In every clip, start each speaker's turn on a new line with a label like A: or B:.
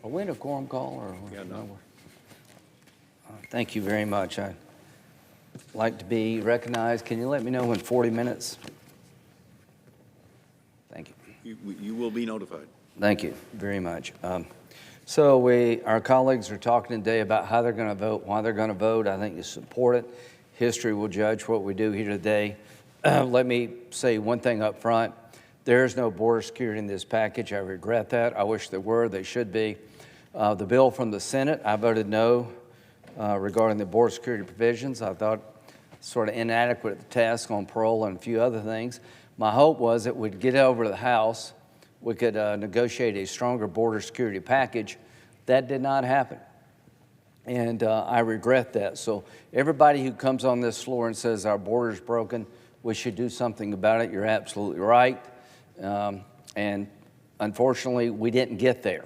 A: Are we in a quorum call or?
B: Yeah, no.
A: Thank you very much. I'd like to be recognized. Can you let me know when 40 minutes? Thank you.
B: You will be notified.
A: Thank you very much. Our colleagues are talking today about how they're going to vote, why they're going to vote. I think it's important. History will judge what we do here today. Let me say one thing up front. There is no border security in this package. I regret that. I wish there were. They should be. The bill from the Senate, I voted no regarding the border security provisions. I thought sort of inadequate at the task on parole and a few other things. My hope was that we'd get over to the House, we could negotiate a stronger border security package. That did not happen, and I regret that. So everybody who comes on this floor and says our border's broken, we should do something about it, you're absolutely right. And unfortunately, we didn't get there.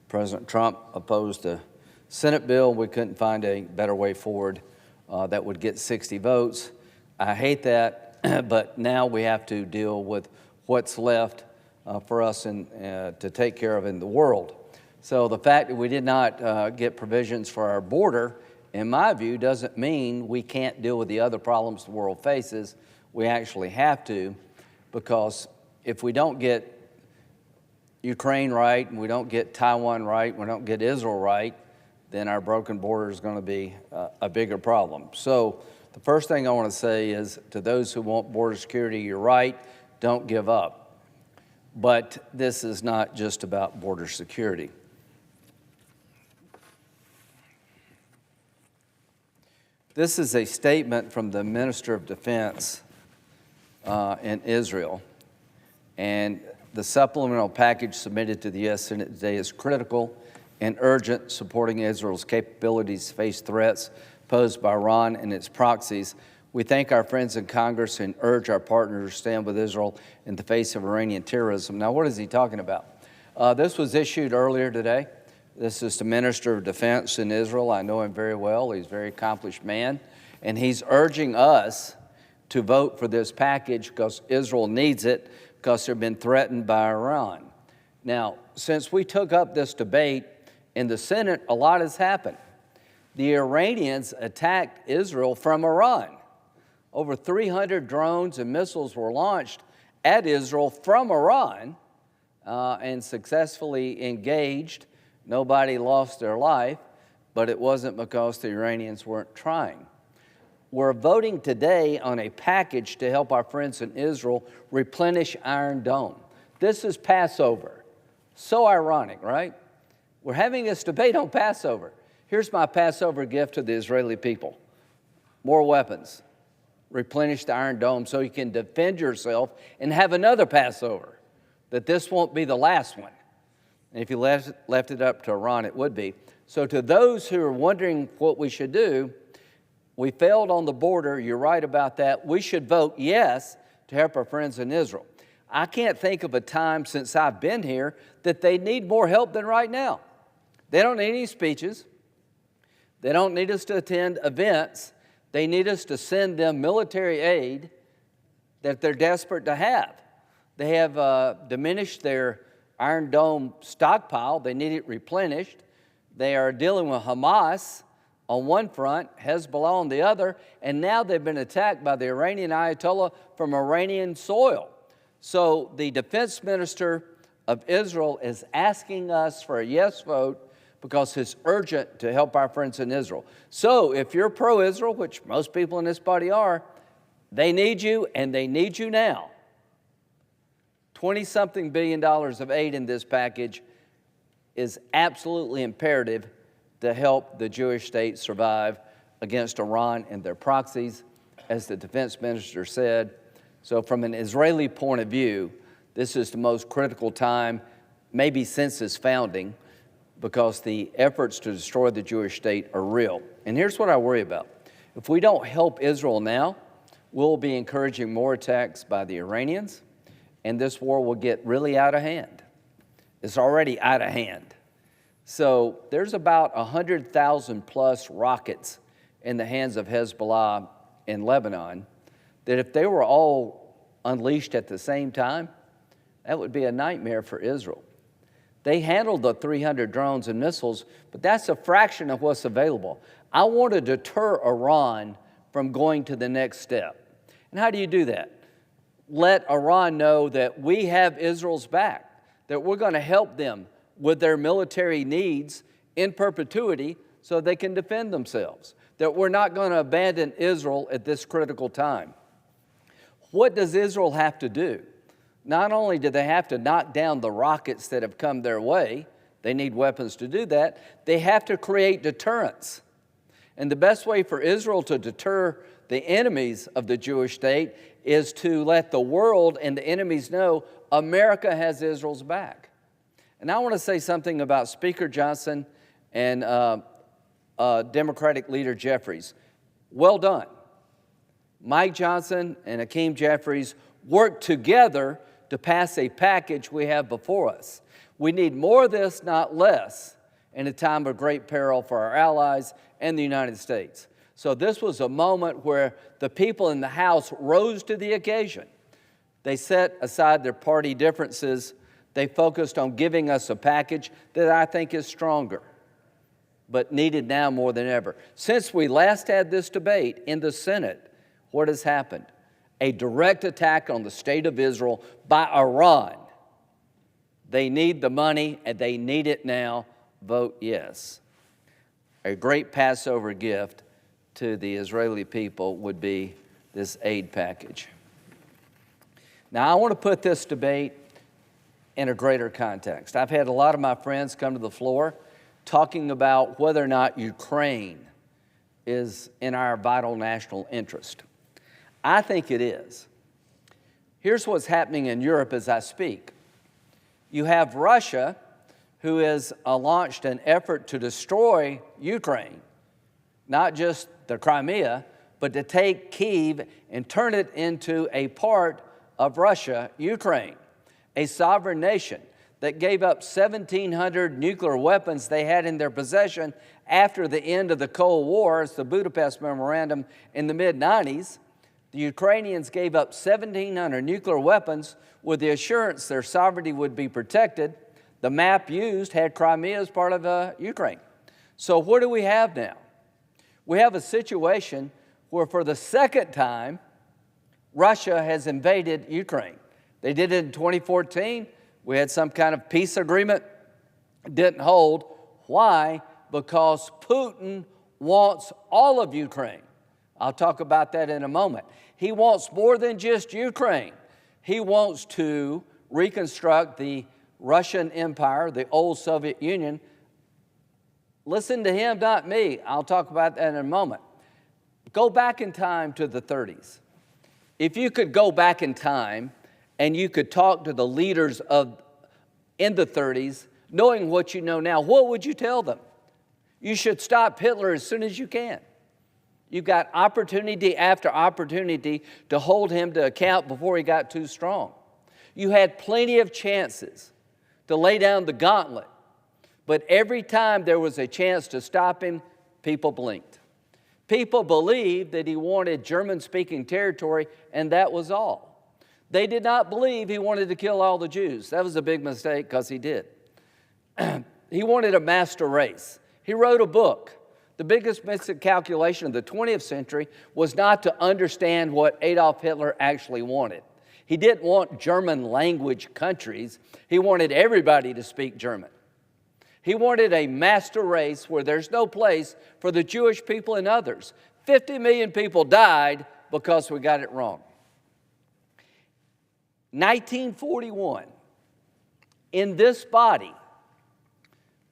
A: President Trump opposed the Senate bill. We couldn't find a better way forward that would get 60 votes. I hate that, but now we have to deal with what's left for us to take care of in the world. So the fact that we did not get provisions for our border, in my view, doesn't mean we can't deal with the other problems the world faces. We actually have to, because if we don't get Ukraine right, and we don't get Taiwan right, we don't get Israel right, then our broken border is going to be a bigger problem. So the first thing I want to say is to those who want border security, you're right, don't give up. But this is not just about border security. This is a statement from the Minister of Defense in Israel. And the supplemental package submitted to the U.S. Senate today is critical and urgent, supporting Israel's capabilities to face threats posed by Iran and its proxies. We thank our friends in Congress and urge our partners to stand with Israel in the face of Iranian terrorism. Now, what is he talking about? This was issued earlier today. This is the Minister of Defense in Israel. I know him very well. He's a very accomplished man. And he's urging us to vote for this package because Israel needs it, because they've been threatened by Iran. Now, since we took up this debate in the Senate, a lot has happened. The Iranians attacked Israel from Iran. Over 300 drones and missiles were launched at Israel from Iran and successfully engaged. Nobody lost their life, but it wasn't because the Iranians weren't trying. We're voting today on a package to help our friends in Israel replenish Iron Dome. This is Passover. So ironic, right? We're having this debate on Passover. Here's my Passover gift to the Israeli people. More weapons. Replenish the Iron Dome so you can defend yourself and have another Passover, that this won't be the last one. And if you left it up to Iran, it would be. So to those who are wondering what we should do, we failed on the border. You're right about that. We should vote yes to help our friends in Israel. I can't think of a time since I've been here that they need more help than right now. They don't need any speeches. They don't need us to attend events. They need us to send them military aid that they're desperate to have. They have diminished their Iron Dome stockpile. They need it replenished. They are dealing with Hamas on one front, Hezbollah on the other, and now they've been attacked by the Iranian Ayatollah from Iranian soil. So the defense minister of Israel is asking us for a yes vote because it's urgent to help our friends in Israel. So if you're pro-Israel, which most people in this body are, they need you, and they need you now. $20-something billion of aid in this package is absolutely imperative to help the Jewish state survive against Iran and their proxies, as the defense minister said. So from an Israeli point of view, this is the most critical time, maybe since its founding, because the efforts to destroy the Jewish state are real. And here's what I worry about. If we don't help Israel now, we'll be encouraging more attacks by the Iranians, and this war will get really out of hand. It's already out of hand. So there's about 100,000 plus rockets in the hands of Hezbollah in Lebanon that if they were all unleashed at the same time, that would be a nightmare for Israel. They handled the 300 drones and missiles, but that's a fraction of what's available. I want to deter Iran from going to the next step. And how do you do that? Let Iran know that we have Israel's back, that we're going to help them with their military needs in perpetuity so they can defend themselves, that we're not going to abandon Israel at this critical time. What does Israel have to do? Not only do they have to knock down the rockets that have come their way, they need weapons to do that, they have to create deterrence. And the best way for Israel to deter the enemies of the Jewish state is to let the world and the enemies know America has Israel's back. And I want to say something about Speaker Johnson and Democratic leader Jeffries. Well done. Mike Johnson and Hakeem Jeffries worked together to pass a package we have before us. We need more of this, not less, in a time of great peril for our allies and the United States. So this was a moment where the people in the House rose to the occasion. They set aside their party differences. They focused on giving us a package that I think is stronger, but needed now more than ever. Since we last had this debate in the Senate, what has happened? A direct attack on the state of Israel by Iran. They need the money, and they need it now. Vote yes. A great Passover gift to the Israeli people would be this aid package. Now, I want to put this debate in a greater context. I've had a lot of my friends come to the floor talking about whether or not Ukraine is in our vital national interest. I think it is. Here's what's happening in Europe as I speak. You have Russia, who has launched an effort to destroy Ukraine, not just the Crimea, but to take Kyiv and turn it into a part of Russia, Ukraine, a sovereign nation that gave up 1,700 nuclear weapons they had in their possession after the end of the Cold War. It's the Budapest Memorandum in the mid-90s. The Ukrainians gave up 1,700 nuclear weapons with the assurance their sovereignty would be protected. The map used had Crimea as part of Ukraine. So what do we have now? We have a situation where for the second time, Russia has invaded Ukraine. They did it in 2014. We had some kind of peace agreement. It didn't hold. Why? Because Putin wants all of Ukraine. I'll talk about that in a moment. He wants more than just Ukraine. He wants to reconstruct the Russian Empire, the old Soviet Union. Listen to him, not me. I'll talk about that in a moment. Go back in time to the 30s. If you could go back in time and you could talk to the leaders in the 30s, knowing what you know now, what would you tell them? You should stop Hitler as soon as you can. You've got opportunity after opportunity to hold him to account before he got too strong. You had plenty of chances to lay down the gauntlet, but every time there was a chance to stop him, people blinked. People believed that he wanted German-speaking territory, and that was all. They did not believe he wanted to kill all the Jews. That was a big mistake, because he did. He wanted a master race. He wrote a book. The biggest miscalculation of the 20th century was not to understand what Adolf Hitler actually wanted. He didn't want German language countries. He wanted everybody to speak German. He wanted a master race where there's no place for the Jewish people and others. 50 million people died because we got it wrong. 1941, in this body,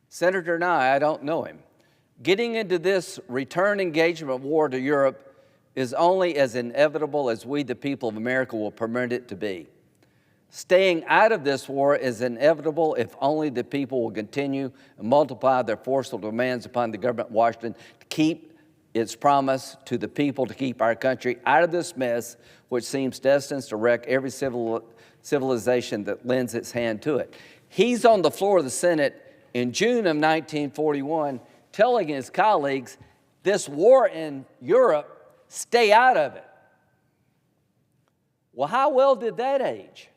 A: Senator Nye, I don't know him, getting into this return engagement war to Europe is only as inevitable as we, the people of America, will permit it to be. Staying out of this war is inevitable if only the people will continue and multiply their forceful demands upon the government of Washington to keep its promise to the people to keep our country out of this mess, which seems destined to wreck every civilization that lends its hand to it. He's on the floor of the Senate in June of 1941 telling his colleagues, this war in Europe, stay out of it. Well, how well did that age?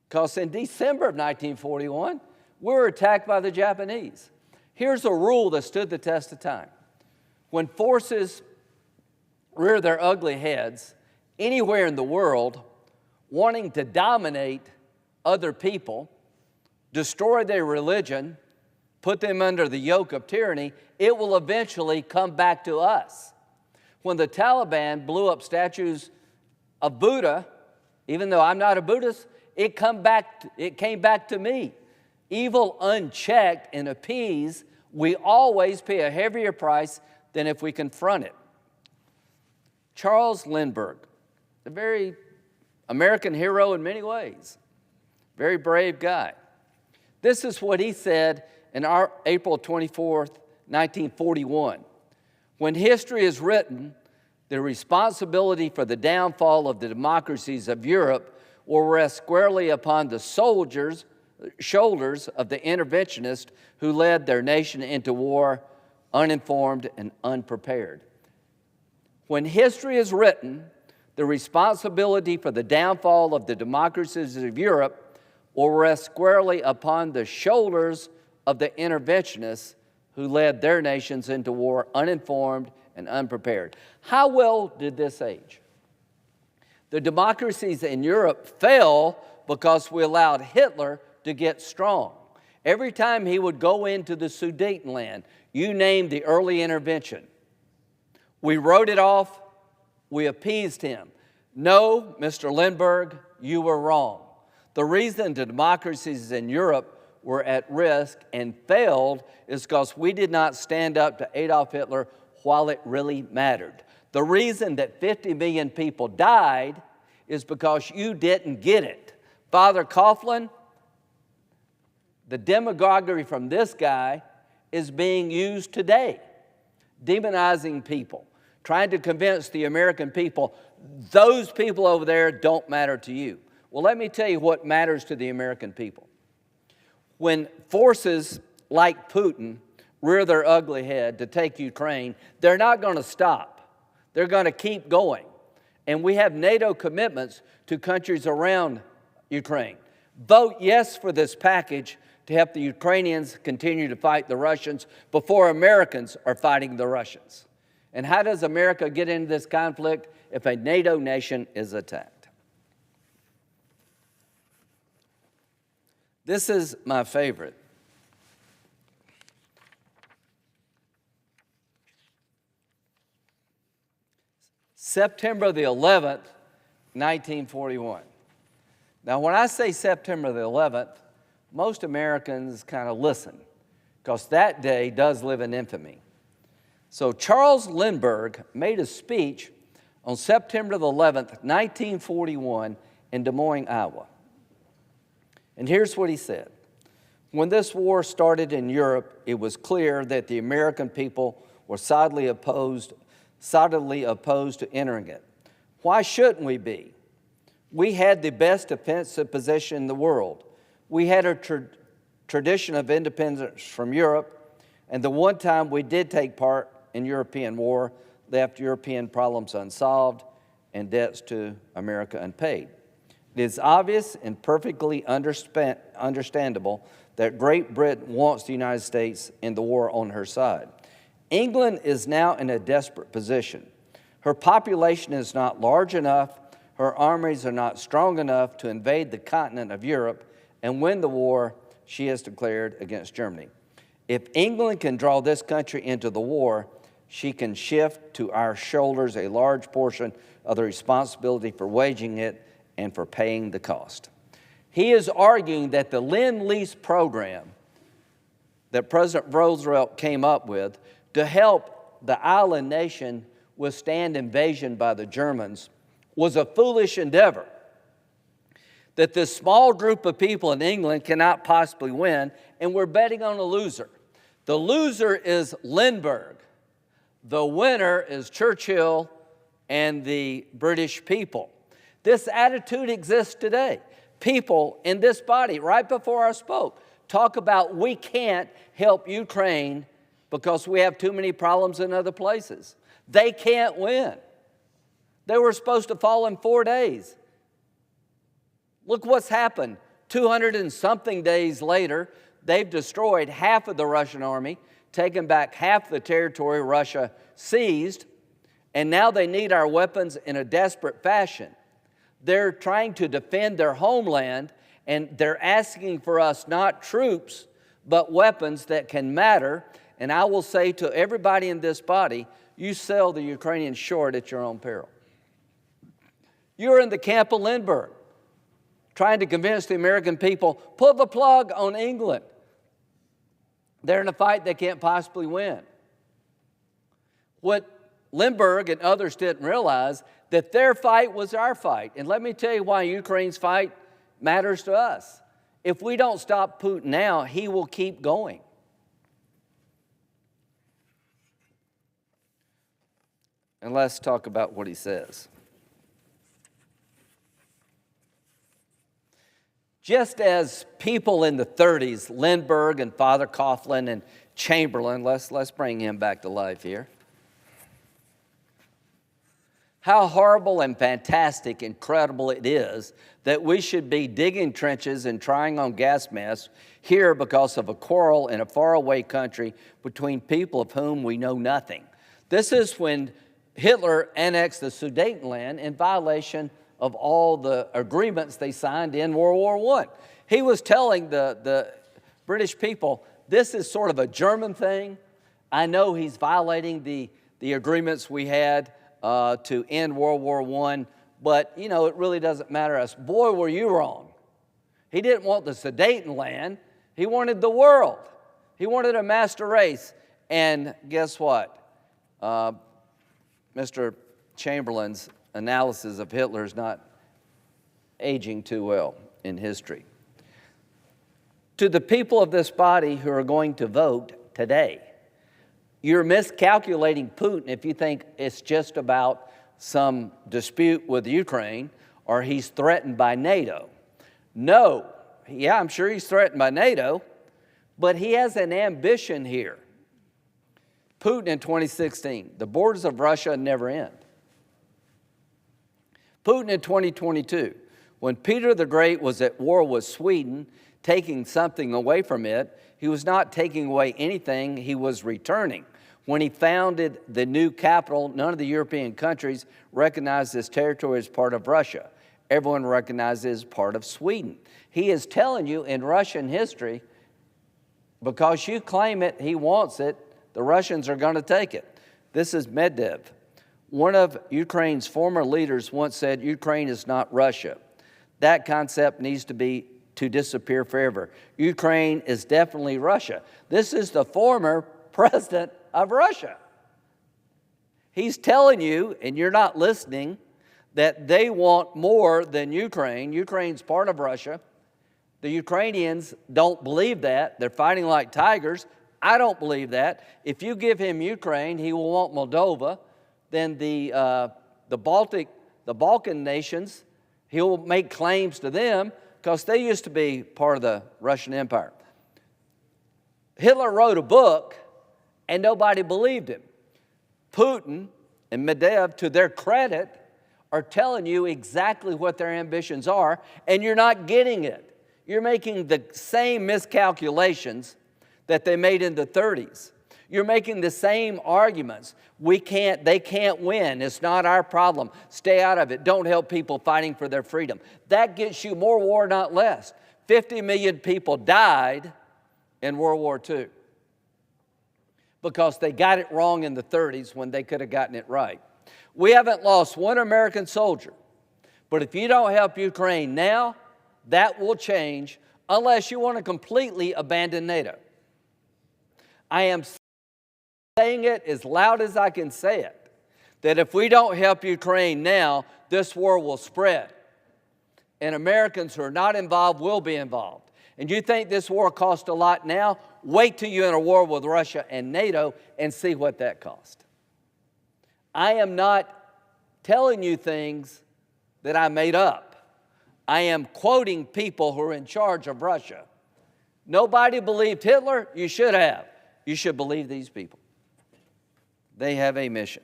A: Because in December of 1941, We were attacked by the Japanese. Here's a rule that stood the test of time. When forces rear their ugly heads anywhere in the world, wanting to dominate other people, destroy their religion, put them under the yoke of tyranny, it will eventually come back to us. When the Taliban blew up statues of Buddha, even though I'm not a Buddhist, it came back to me. Evil unchecked and appeased, we always pay a heavier price than if we confront it. Charles Lindbergh, a very American hero in many ways, very brave guy. This is what he said in April 24th, 1941. When history is written, the responsibility for the downfall of the democracies of Europe will rest squarely upon the shoulders of the interventionists who led their nation into war uninformed and unprepared. When history is written, the responsibility for the downfall of the democracies of Europe will rest squarely upon the shoulders of the interventionists who led their nations into war uninformed and unprepared. How well did this age? The democracies in Europe fell because we allowed Hitler to get strong. Every time he would go into the Sudetenland, you named the early intervention. We wrote it off, we appeased him. No, Mr. Lindbergh, you were wrong. The reason the democracies in Europe were at risk and failed is because we did not stand up to Adolf Hitler while it really mattered. The reason that 50 million people died is because you didn't get it. Father Coughlin, the demagoguery from this guy is being used today, demonizing people, trying to convince the American people, those people over there don't matter to you. Well, let me tell you what matters to the American people. When forces like Putin rear their ugly head to take Ukraine, they're not going to stop. They're going to keep going. And we have NATO commitments to countries around Ukraine. Vote yes for this package to help the Ukrainians continue to fight the Russians before Americans are fighting the Russians. And how does America get into this conflict if a NATO nation is attacked? This is my favorite. September the 11th, 1941. Now, when I say September the 11th, most Americans kind of listen, because that day does live in infamy. So Charles Lindbergh made a speech on September the 11th, 1941, in Des Moines, Iowa. And here's what he said. When this war started in Europe, it was clear that the American people were solidly opposed to entering it. Why shouldn't we be? We had the best defensive position in the world. We had a tradition of independence from Europe, and the one time we did take part in European war left European problems unsolved and debts to America unpaid. It is obvious and perfectly understandable that Great Britain wants the United States in the war on her side. England is now in a desperate position. Her population is not large enough, her armies are not strong enough to invade the continent of Europe and win the war she has declared against Germany. If England can draw this country into the war, she can shift to our shoulders a large portion of the responsibility for waging it and for paying the cost. He is arguing that the Lend-Lease program that President Roosevelt came up with to help the island nation withstand invasion by the Germans was a foolish endeavor, that this small group of people in England cannot possibly win, and we're betting on a loser. The loser is Lindbergh. The winner is Churchill and the British people. This attitude exists today. People in this body, right before I spoke, talk about we can't help Ukraine because we have too many problems in other places. They can't win. They were supposed to fall in 4 days. Look what's happened. 200 and something days later, they've destroyed half of the Russian army, taken back half the territory Russia seized, and now they need our weapons in a desperate fashion. They're trying to defend their homeland, and they're asking for us not troops, but weapons that can matter. And I will say to everybody in this body, you sell the Ukrainians short at your own peril. You're in the camp of Lindbergh, trying to convince the American people, pull the plug on England. They're in a fight they can't possibly win. What Lindbergh and others didn't realize, that their fight was our fight. And let me tell you why Ukraine's fight matters to us. If we don't stop Putin now, he will keep going. And let's talk about what he says. Just as people in the 30s, Lindbergh and Father Coughlin and Chamberlain, let's bring him back to life here. How horrible and fantastic, incredible it is that we should be digging trenches and trying on gas masks here because of a quarrel in a faraway country between people of whom we know nothing. This is when Hitler annexed the Sudetenland in violation of all the agreements they signed in World War I. He was telling the British people, this is sort of a German thing. I know he's violating the agreements we had to end World War I, but, you know, it really doesn't matter to us. Boy, were you wrong. He didn't want the Sudetenland. He wanted the world. He wanted a master race. And guess what? Mr. Chamberlain's analysis of Hitler is not aging too well in history. To the people of this body who are going to vote today, you're miscalculating Putin if you think it's just about some dispute with Ukraine or he's threatened by NATO. No, yeah, I'm sure he's threatened by NATO, but he has an ambition here. Putin in 2016, the borders of Russia never end. Putin in 2022, when Peter the Great was at war with Sweden, taking something away from it, he was not taking away anything, he was returning. When he founded the new capital, none of the European countries recognized this territory as part of Russia. Everyone recognized it as part of Sweden. He is telling you in Russian history, because you claim it, he wants it, the Russians are going to take it. This is Medvedev. One of Ukraine's former leaders once said, Ukraine is not Russia. That concept needs to disappear forever. Ukraine is definitely Russia. This is the former president of Russia. He's telling you, and you're not listening, that they want more than Ukraine. Ukraine's part of Russia. The Ukrainians don't believe that. They're fighting like tigers. I don't believe that. If you give him Ukraine, he will want Moldova. Then the Balkan nations, he'll make claims to them because they used to be part of the Russian Empire. Hitler wrote a book and nobody believed him. Putin and Medvedev, to their credit, are telling you exactly what their ambitions are, and you're not getting it. You're making the same miscalculations that they made in the 30s. You're making the same arguments. They can't win. It's not our problem. Stay out of it. Don't help people fighting for their freedom. That gets you more war, not less. 50 million people died in World War II because they got it wrong in the 30s when they could have gotten it right. We haven't lost one American soldier. But if you don't help Ukraine now, that will change unless you want to completely abandon NATO. I am saying it as loud as I can say it, that if we don't help Ukraine now, this war will spread. And Americans who are not involved will be involved. And you think this war costs a lot now? Wait till you're in a war with Russia and NATO and see what that cost. I am not telling you things that I made up. I am quoting people who are in charge of Russia. Nobody believed Hitler. You should have. You should believe these people. They have a mission.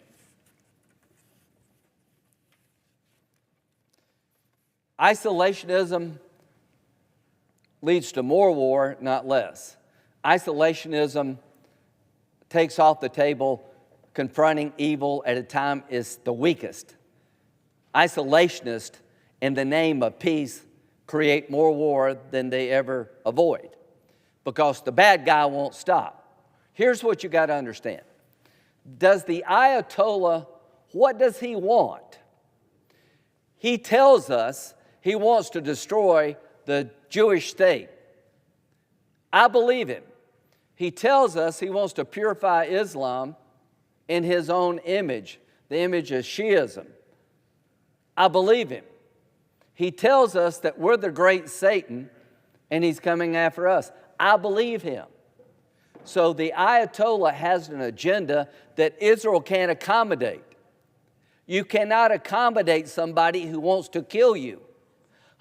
A: Isolationism leads to more war, not less. Isolationism takes off the table confronting evil at a time is the weakest. Isolationists, in the name of peace, create more war than they ever avoid because the bad guy won't stop. Here's what you got to understand. Does the Ayatollah, what does he want? He tells us he wants to destroy the Jewish state. I believe him. He tells us he wants to purify Islam in his own image, the image of Shiism. I believe him. He tells us that we're the great Satan and he's coming after us. I believe him. So the Ayatollah has an agenda that Israel can't accommodate. You cannot accommodate somebody who wants to kill you.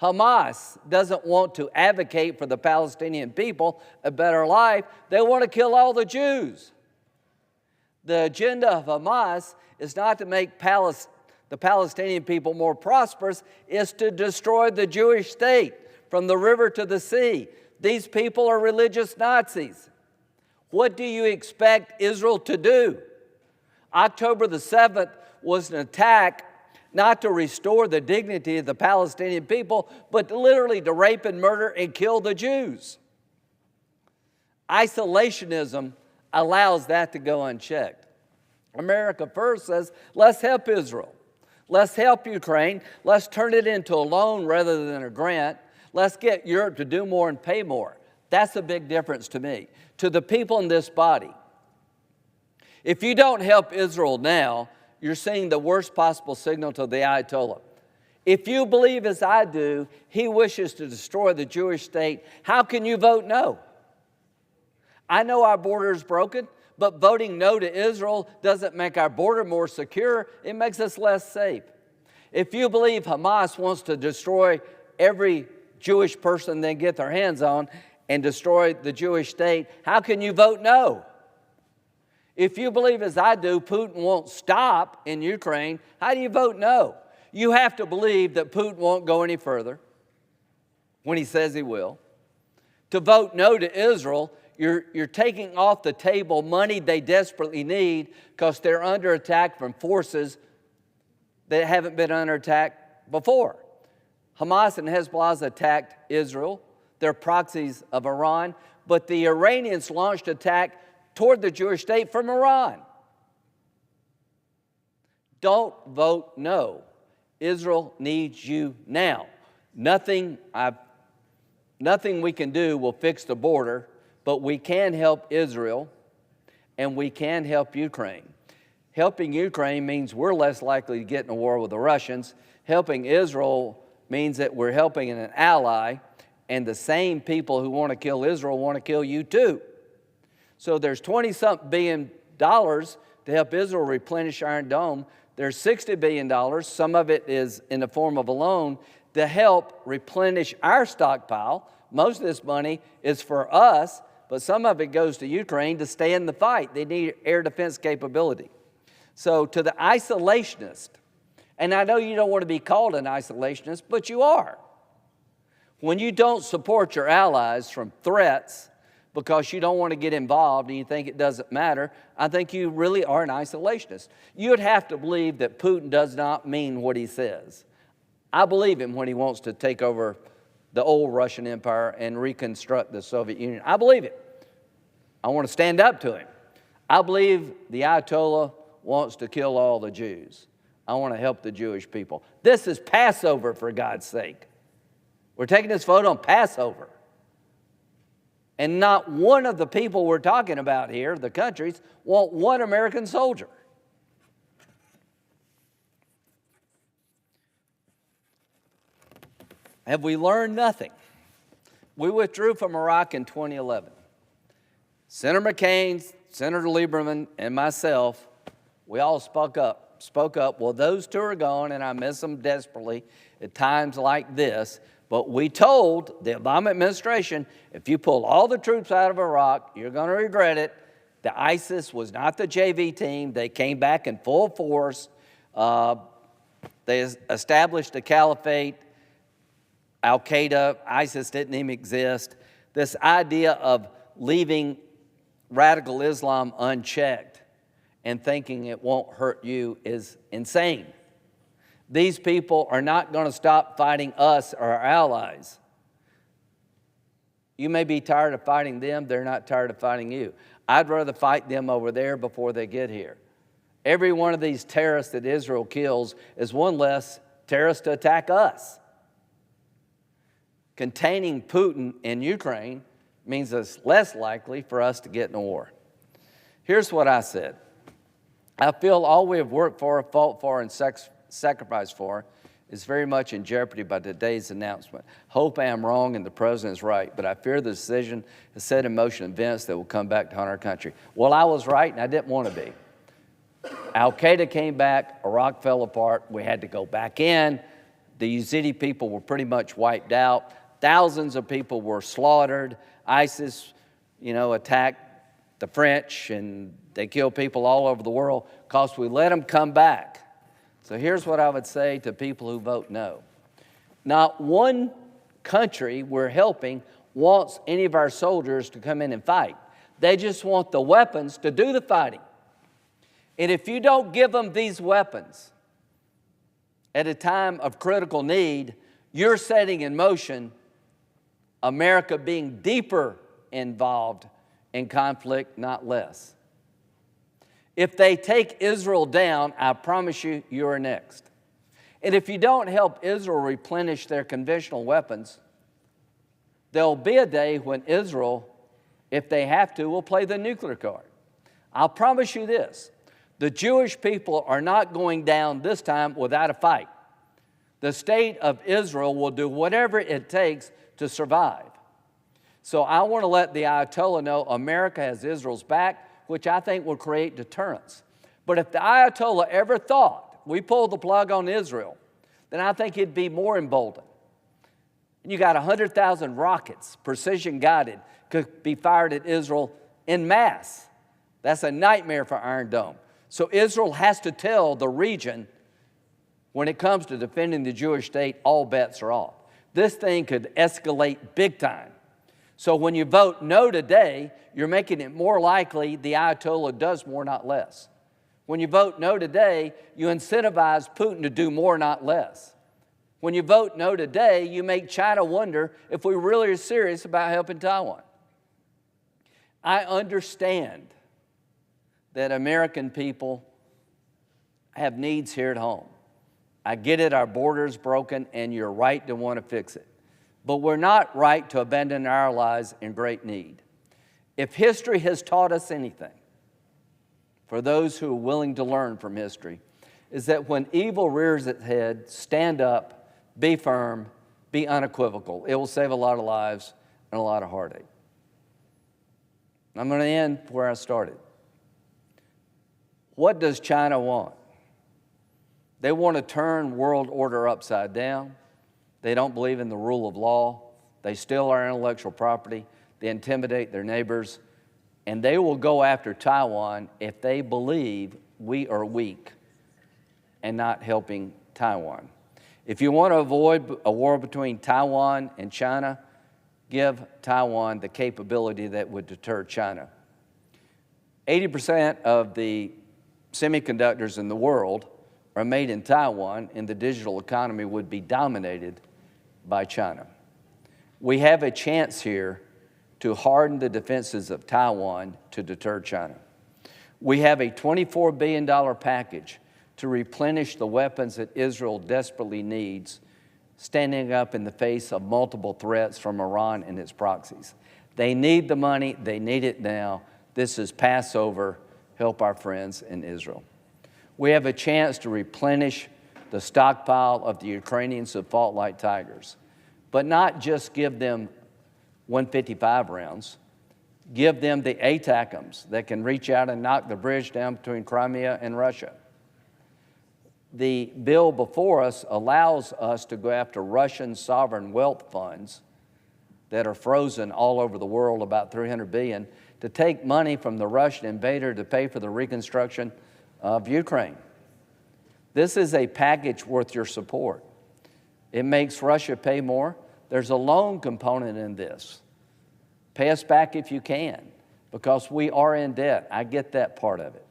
A: Hamas doesn't want to advocate for the Palestinian people a better life. They want to kill all the Jews. The agenda of Hamas is not to make the Palestinian people more prosperous, it's to destroy the Jewish state from the river to the sea. These people are religious Nazis. What do you expect Israel to do? October the 7th was an attack not to restore the dignity of the Palestinian people, but literally to rape and murder and kill the Jews. Isolationism allows that to go unchecked. America First says, let's help Israel. Let's help Ukraine. Let's turn it into a loan rather than a grant. Let's get Europe to do more and pay more. That's a big difference to me. To the people in this body, if you don't help Israel now, you're seeing the worst possible signal to the Ayatollah. If you believe as I do, he wishes to destroy the Jewish state, how can you vote no? I know our border is broken, but voting no to Israel doesn't make our border more secure. It makes us less safe. If you believe Hamas wants to destroy every Jewish person they get their hands on and destroy the Jewish state, how can you vote no? If you believe as I do, Putin won't stop in Ukraine, how do you vote no? You have to believe that Putin won't go any further when he says he will. To vote no to Israel, you're taking off the table money they desperately need because they're under attack from forces that haven't been under attack before. Hamas and Hezbollah attacked Israel. They're proxies of Iran. But the Iranians launched attack toward the Jewish state from Iran. Don't vote no. Israel needs you now. Nothing we can do will fix the border, but we can help Israel and we can help Ukraine. Helping Ukraine means we're less likely to get in a war with the Russians. Helping Israel means that we're helping an ally, and the same people who want to kill Israel want to kill you too. So there's $20-something billion to help Israel replenish Iron Dome. There's $60 billion, some of it is in the form of a loan, to help replenish our stockpile. Most of this money is for us, but some of it goes to Ukraine to stay in the fight. They need air defense capability. So to the isolationist, and I know you don't want to be called an isolationist, but you are. When you don't support your allies from threats because you don't want to get involved and you think it doesn't matter, I think you really are an isolationist. You'd have to believe that Putin does not mean what he says. I believe him when he wants to take over the old Russian Empire and reconstruct the Soviet Union. I believe it. I want to stand up to him. I believe the Ayatollah wants to kill all the Jews. I want to help the Jewish people. This is Passover, for God's sake. We're taking this vote on Passover. And not one of the people we're talking about here, the countries, want one American soldier. Have we learned nothing? We withdrew from Iraq in 2011. Senator McCain, Senator Lieberman, and myself, we all spoke up. Well, those two are gone, and I miss them desperately at times like this. But we told the Obama administration, if you pull all the troops out of Iraq, you're going to regret it. The ISIS was not the JV team. They came back in full force. They established a caliphate. Al-Qaeda, ISIS didn't even exist. This idea of leaving radical Islam unchecked and thinking it won't hurt you is insane. These people are not going to stop fighting us or our allies. You may be tired of fighting them. They're not tired of fighting you. I'd rather fight them over there before they get here. Every one of these terrorists that Israel kills is one less terrorist to attack us. Containing Putin in Ukraine means it's less likely for us to get in a war. Here's what I said. I feel all we have worked for, fought for, and sacrificed for is very much in jeopardy by today's announcement. Hope I am wrong and the president is right, but I fear the decision has set in motion events that will come back to haunt our country. Well, I was right, and I didn't want to be. Al-Qaeda came back, Iraq fell apart, we had to go back in. The Yazidi people were pretty much wiped out. Thousands of people were slaughtered. ISIS, attacked the French, and they killed people all over the world because we let them come back. So here's what I would say to people who vote no. Not one country we're helping wants any of our soldiers to come in and fight. They just want the weapons to do the fighting. And if you don't give them these weapons at a time of critical need, you're setting in motion America being deeper involved in conflict, not less. If they take Israel down, I promise you, you're next. And if you don't help Israel replenish their conventional weapons, there'll be a day when Israel, if they have to, will play the nuclear card. I'll promise you this. The Jewish people are not going down this time without a fight. The state of Israel will do whatever it takes to survive. So I want to let the Ayatollah know America has Israel's back, which I think will create deterrence. But if the Ayatollah ever thought we pulled the plug on Israel, then I think he'd be more emboldened. And you got 100,000 rockets, precision guided, could be fired at Israel en masse. That's a nightmare for Iron Dome. So Israel has to tell the region, when it comes to defending the Jewish state, all bets are off. This thing could escalate big time. So when you vote no today, you're making it more likely the Ayatollah does more, not less. When you vote no today, you incentivize Putin to do more, not less. When you vote no today, you make China wonder if we really are serious about helping Taiwan. I understand that American people have needs here at home. I get it, our border is broken, and you're right to want to fix it. But we're not right to abandon our allies in great need. If history has taught us anything, for those who are willing to learn from history, is that when evil rears its head, stand up, be firm, be unequivocal. It will save a lot of lives and a lot of heartache. I'm going to end where I started. What does China want? They want to turn world order upside down. They don't believe in the rule of law. They steal our intellectual property. They intimidate their neighbors. And they will go after Taiwan if they believe we are weak and not helping Taiwan. If you want to avoid a war between Taiwan and China, give Taiwan the capability that would deter China. 80% of the semiconductors in the world are made in Taiwan, and the digital economy would be dominated by China. We have a chance here to harden the defenses of Taiwan to deter China. We have a $24 billion package to replenish the weapons that Israel desperately needs, standing up in the face of multiple threats from Iran and its proxies. They need the money. They need it now. This is Passover. Help our friends in Israel. We have a chance to replenish the stockpile of the Ukrainians who fought like tigers, but not just give them 155 rounds. Give them the ATACMs that can reach out and knock the bridge down between Crimea and Russia. The bill before us allows us to go after Russian sovereign wealth funds that are frozen all over the world, about $300 billion, to take money from the Russian invader to pay for the reconstruction of Ukraine. This is a package worth your support. It makes Russia pay more, There's a loan component in this. Pay us back if you can, because we are in debt. I get that part of it.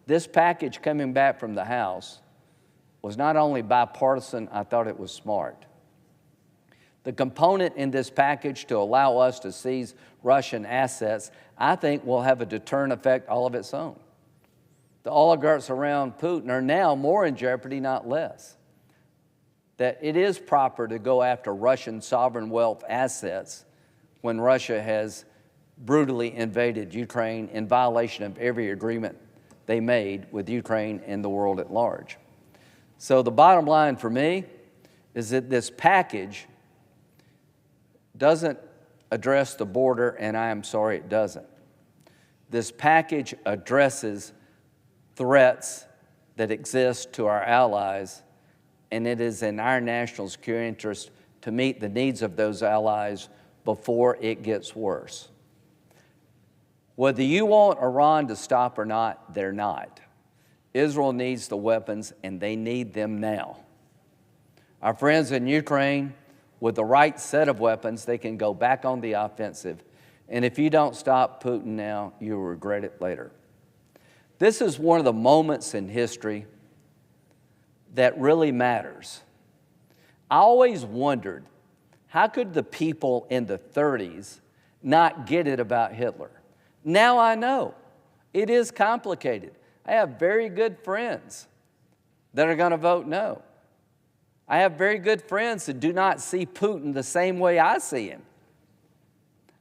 A: This package coming back from the House was not only bipartisan, I thought it was smart. The component in this package to allow us to seize Russian assets, I think, will have a deterrent effect all of its own. The oligarchs around Putin are now more in jeopardy, not less. That it is proper to go after Russian sovereign wealth assets when Russia has brutally invaded Ukraine in violation of every agreement they made with Ukraine and the world at large. So the bottom line for me is that this package doesn't address the border, and I am sorry it doesn't. This package addresses threats that exist to our allies, and it is in our national security interest to meet the needs of those allies before it gets worse. Whether you want Iran to stop or not, they're not. Israel needs the weapons, and they need them now. Our friends in Ukraine, with the right set of weapons, they can go back on the offensive. And if you don't stop Putin now, you'll regret it later. This is one of the moments in history that really matters. I always wondered, how could the people in the 30s not get it about Hitler? Now I know. It is complicated. I have very good friends that are going to vote no. I have very good friends that do not see Putin the same way I see him.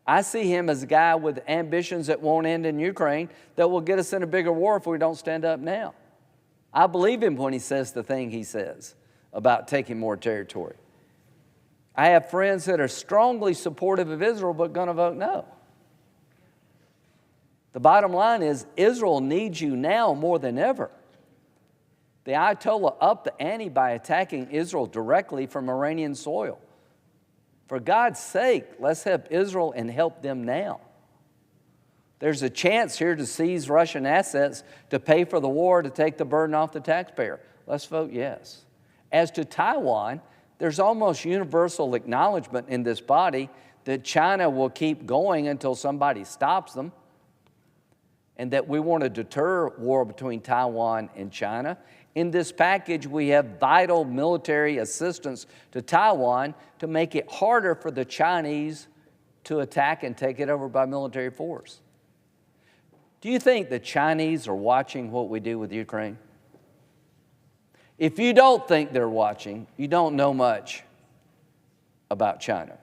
A: I see him as a guy with ambitions that won't end in Ukraine, that will get us in a bigger war if we don't stand up now. I believe him when he says the thing he says about taking more territory. I have friends that are strongly supportive of Israel but going to vote no. The bottom line is Israel needs you now more than ever. The Ayatollah upped the ante by attacking Israel directly from Iranian soil. For God's sake, let's help Israel and help them now. There's a chance here to seize Russian assets to pay for the war, to take the burden off the taxpayer. Let's vote yes. As to Taiwan, there's almost universal acknowledgement in this body that China will keep going until somebody stops them, and that we want to deter war between Taiwan and China. In this package, we have vital military assistance to Taiwan to make it harder for the Chinese to attack and take it over by military force. Do you think the Chinese are watching what we do with Ukraine? If you don't think they're watching, you don't know much about China.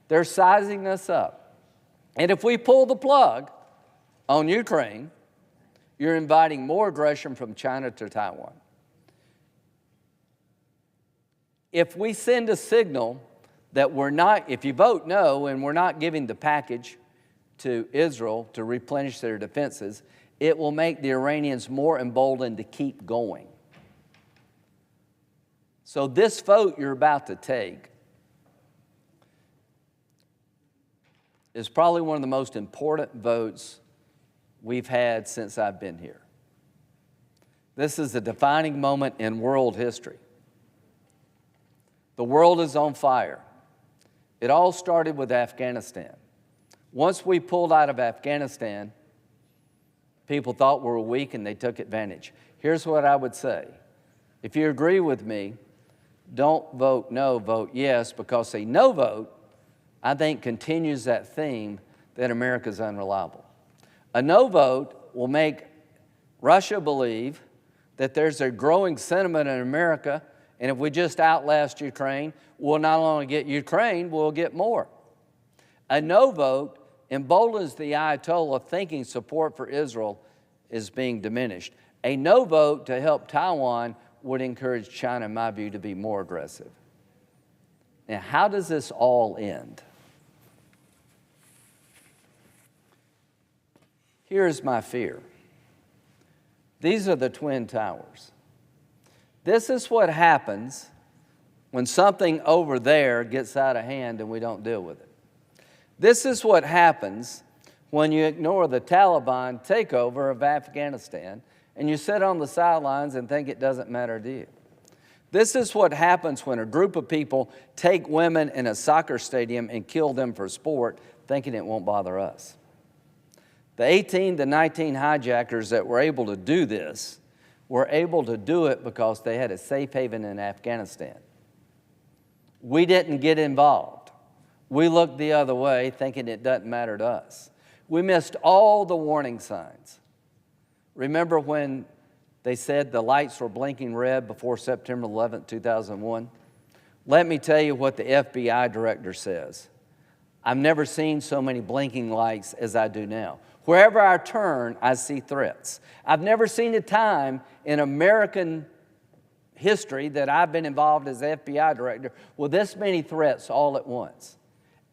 A: They're sizing us up. And if we pull the plug on Ukraine, you're inviting more aggression from China to Taiwan. If we send a signal that we're not, if you vote no and we're not giving the package to Israel to replenish their defenses, it will make the Iranians more emboldened to keep going. So this vote you're about to take is probably one of the most important votes we've had since I've been here. This is a defining moment in world history. The world is on fire. It all started with Afghanistan. Once we pulled out of Afghanistan, people thought we were weak and they took advantage. Here's what I would say. If you agree with me, don't vote no, vote yes, because a no vote, I think, continues that theme that America's unreliable. A no vote will make Russia believe that there's a growing sentiment in America, and if we just outlast Ukraine, we'll not only get Ukraine, we'll get more. A no vote emboldens the Ayatollah thinking support for Israel is being diminished. A no vote to help Taiwan would encourage China, in my view, to be more aggressive. Now, how does this all end? Here's my fear. These are the Twin Towers. This is what happens when something over there gets out of hand and we don't deal with it. This is what happens when you ignore the Taliban takeover of Afghanistan and you sit on the sidelines and think it doesn't matter to you. This is what happens when a group of people take women in a soccer stadium and kill them for sport, thinking it won't bother us. The 18 to 19 hijackers that were able to do this were able to do it because they had a safe haven in Afghanistan. We didn't get involved. We looked the other way, thinking it doesn't matter to us. We missed all the warning signs. Remember when they said the lights were blinking red before September 11, 2001? Let me tell you what the FBI director says. I've never seen so many blinking lights as I do now. Wherever I turn, I see threats. I've never seen a time in American history that I've been involved as FBI director with this many threats all at once.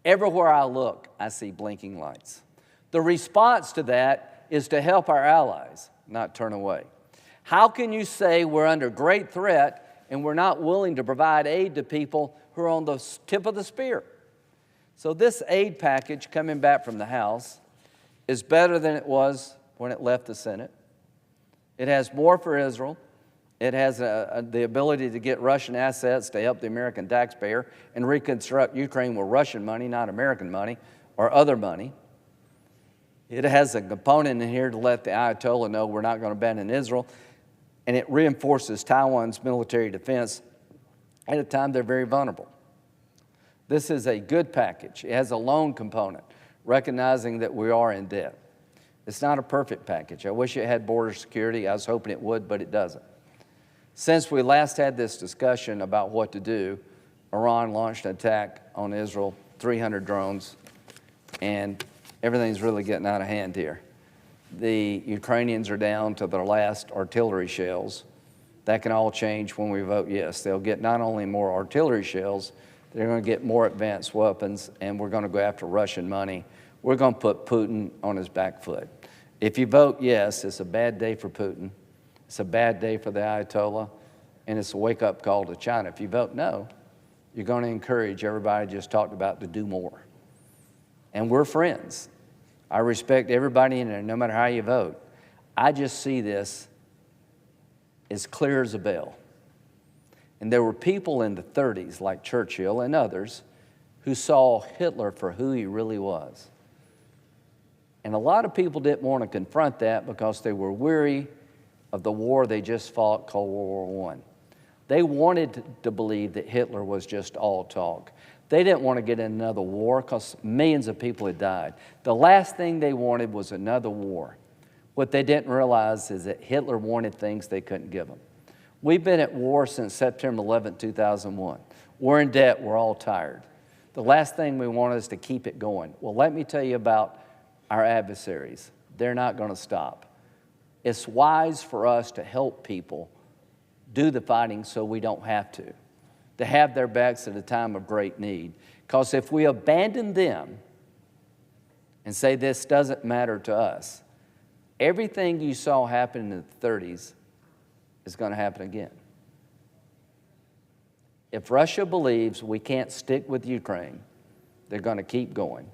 A: Everywhere I look, I see blinking lights. The response to that is to help our allies, not turn away. How can you say we're under great threat and we're not willing to provide aid to people who are on the tip of the spear? So this aid package coming back from the House is better than it was when it left the Senate. It has more for Israel. It has the ability to get Russian assets to help the American taxpayer and reconstruct Ukraine with Russian money, not American money or other money. It has a component in here to let the Ayatollah know we're not going to abandon Israel. And it reinforces Taiwan's military defense at a time they're very vulnerable. This is a good package. It has a loan component, recognizing that we are in debt. It's not a perfect package. I wish it had border security. I was hoping it would, but it doesn't. Since we last had this discussion about what to do, Iran launched an attack on Israel, 300 drones, and everything's really getting out of hand here. The Ukrainians are down to their last artillery shells. That can all change when we vote yes. They'll get not only more artillery shells, they're going to get more advanced weapons, and we're going to go after Russian money. We're going to put Putin on his back foot. If you vote yes, it's a bad day for Putin. It's a bad day for the Ayatollah, and it's a wake-up call to China. If you vote no, you're going to encourage everybody I just talked about to do more. And we're friends. I respect everybody in there, no matter how you vote. I just see this as clear as a bell. And there were people in the 30s, like Churchill and others, who saw Hitler for who he really was. And a lot of people didn't want to confront that because they were weary of the war they just fought, called World War I. They wanted to believe that Hitler was just all talk. They didn't want to get in another war because millions of people had died. The last thing they wanted was another war. What they didn't realize is that Hitler wanted things they couldn't give him. We've been at war since September 11, 2001. We're in debt. We're all tired. The last thing we want is to keep it going. Well, let me tell you about our adversaries. They're not going to stop. It's wise for us to help people do the fighting so we don't have to have their backs at a time of great need. Because if we abandon them and say this doesn't matter to us, everything you saw happen in the 30s is going to happen again. If Russia believes we can't stick with Ukraine, they're going to keep going.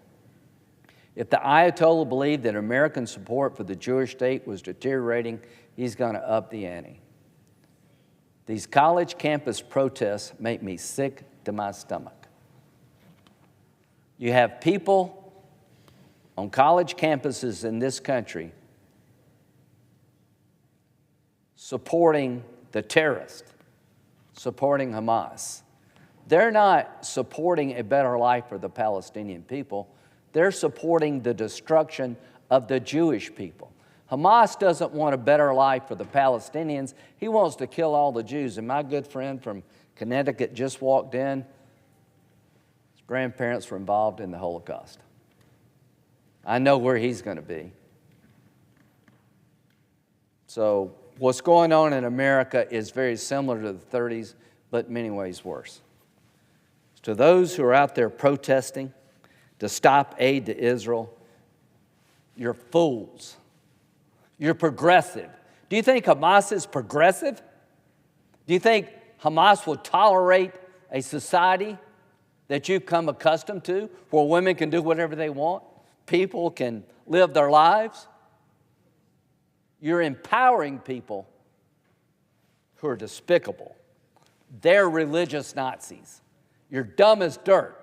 A: If the Ayatollah believed that American support for the Jewish state was deteriorating, he's going to up the ante. These college campus protests make me sick to my stomach. You have people on college campuses in this country supporting the terrorists, supporting Hamas. They're not supporting a better life for the Palestinian people. They're supporting the destruction of the Jewish people. Hamas doesn't want a better life for the Palestinians. He wants to kill all the Jews. And my good friend from Connecticut just walked in. His grandparents were involved in the Holocaust. I know where he's going to be. So what's going on in America is very similar to the 30s, but in many ways worse. To those who are out there protesting to stop aid to Israel, you're fools. You're progressive. Do you think Hamas is progressive? Do you think Hamas will tolerate a society that you've come accustomed to, where women can do whatever they want, people can live their lives? You're empowering people who are despicable. They're religious Nazis. You're dumb as dirt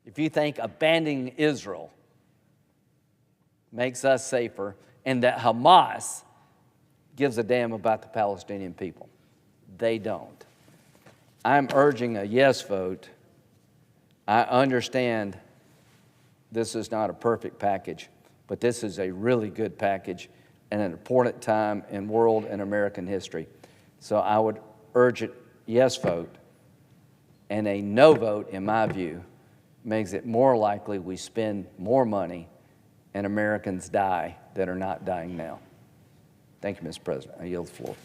A: if you think abandoning Israel makes us safer and that Hamas gives a damn about the Palestinian people. They don't. I'm urging a yes vote. I understand this is not a perfect package, but this is a really good package and an important time in world and American history. So I would urge a yes vote, and a no vote, in my view, makes it more likely we spend more money and Americans die that are not dying now. Thank you, Mr. President. I yield the floor.